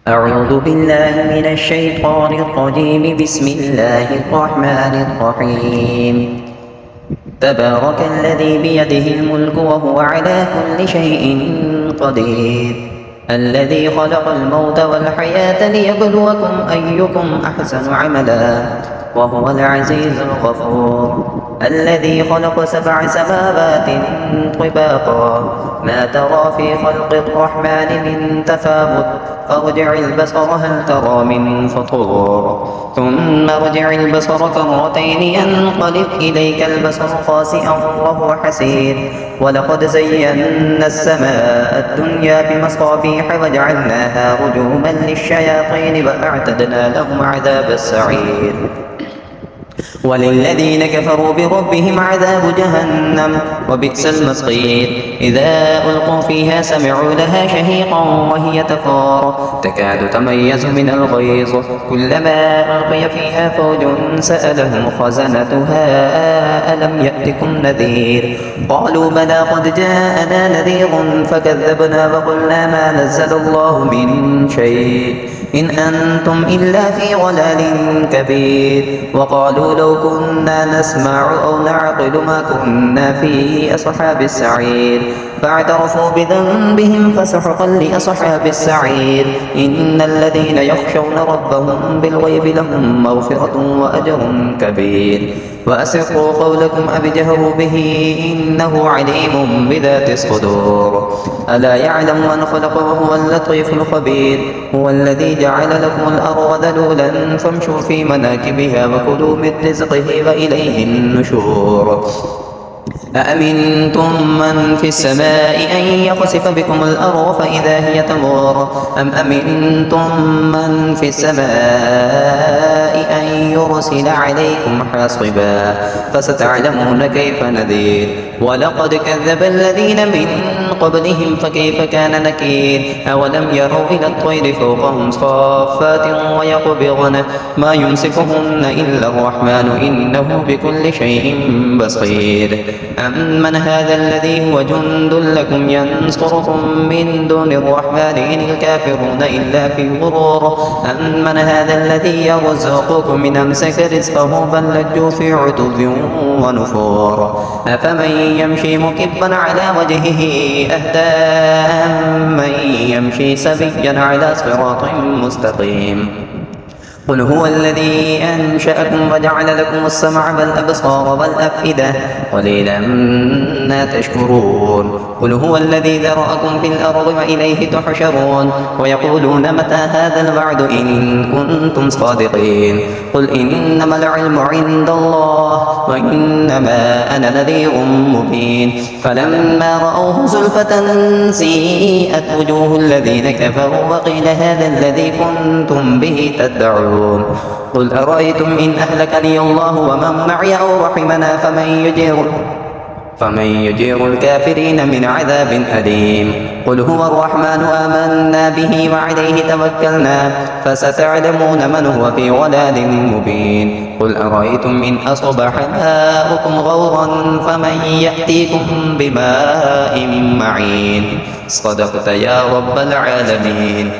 أعوذ بالله من الشيطان الرجيم. بسم الله الرحمن الرحيم. تبارك الذي بيده الملك وهو على كل شيء قدير، الذي خلق الموت والحياة ليبلوكم أيكم أحسن عملا، وهو العزيز الغفور. الذي خلق 7 سماوات طباقا، ما ترى في خلق الرحمن من تفاوت، فارجع البصر هل ترى من فطور، ثم ارجع البصر كرتين ينقلب إليك البصر خاسئا وهو حسير. ولقد زينا السماء الدنيا بمصابيح وجعلناها رجوما للشياطين وأعتدنا لهم عذاب السعير. وللذين كفروا بربهم عذاب جهنم وبئس المصير. إذا ألقوا فيها سمعوا لها شهيقا وهي تفور، تكاد تميز من الغيظ، كلما ألقي فيها فوج سألهم خزنتها ألم يأتكم نذير، قالوا بلى قد جاءنا نذير فكذبنا وقلنا ما نزل الله من شيء إن أنتم إلا في ضلال كبير. وقالوا لو كنا نسمع أو نعقل ما كنا في أصحاب السعير، فاعترفوا بذنبهم فسحقا لأصحاب السعير. إن الذين يخشون ربهم بالغيب لهم مغفرة وأجر كبير. وأسروا قولكم أو اجهروا به إنه عليم بذات الصدور. ألا يعلم من خلق وهو اللطيف الخبير. هو الذي جعل لكم الأرض ذلولا فامشوا في مناكبها وكلوا من رزقه وإليه النشور. أأمنتم من في السماء أن يخسف بكم الأرض فإذا هي تمور، أم أمنتم من في السماء أن يرسل عليكم حاصبا، فستعلمون كيف نذير. ولقد كذب الذين من قبلهم فكيف كان نكير. أولم يروا إلى الطير فوقهم صافات ويقبضن ما يمسكهن إلا الرحمن إنه بكل شيء بصير. أمن هذا الذي هو جند لكم ينصركم من دون الرحمن إن الكافرون إلا في غرور. أمن هذا الذي يرزقكم من أمسك رزقه بل لجوا في عتو ونفور. أفمن يمشي مكبا على وجهه أهدى أمن يمشي سويا على صراط مستقيم. قل هو الذي أنشأكم وجعل لكم السمع والأبصار والأفئدة قليلا ما تشكرون. قل هو الذي ذرأكم في الأرض وإليه تحشرون. ويقولون متى هذا الوعد إن كنتم صادقين. قل إنما العلم عند الله وإنما أنا نذير مبين. فلما رأوه زلفة سيئت وجوه الذين كفروا وقيل هذا الذي كنتم به تدعون. قل أرأيتم إن أهلكني الله ومن معي أو رحمنا فمن يجير الكافرين من عذاب أليم. قل هو الرحمن آمنا به وعليه توكلنا فستعلمون من هو في ضلال مبين. قل أرأيتم إن أصبح ماؤكم غورا فمن يأتيكم بماء معين. صدقت يا رب العالمين.